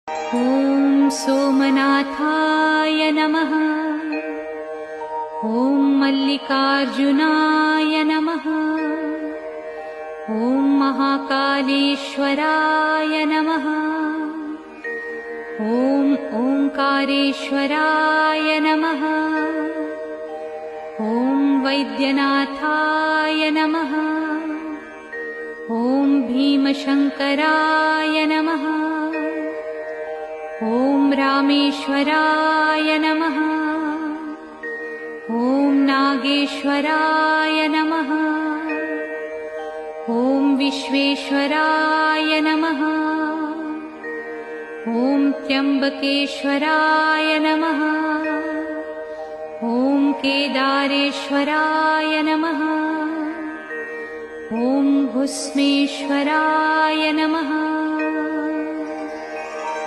ॐ सोमनाथाय नमः। ॐ मल्लिकार्जुनाय नमः। ॐ महाकालेश्वराय नमः। ॐ ओंकारेश्वराय नमः। ॐ वैद्यनाथाय नमः। ॐ भीमशंकराय नमः। ॐ रामेश्वराय नमः। ॐ नागेश्वराय नमः। ॐ विश्वेश्वराय नमः। ॐ त्र्यंबकेश्वराय नमः। ॐ केदारेश्वराय नमः। ॐ भुस्मेश्वराय नमः।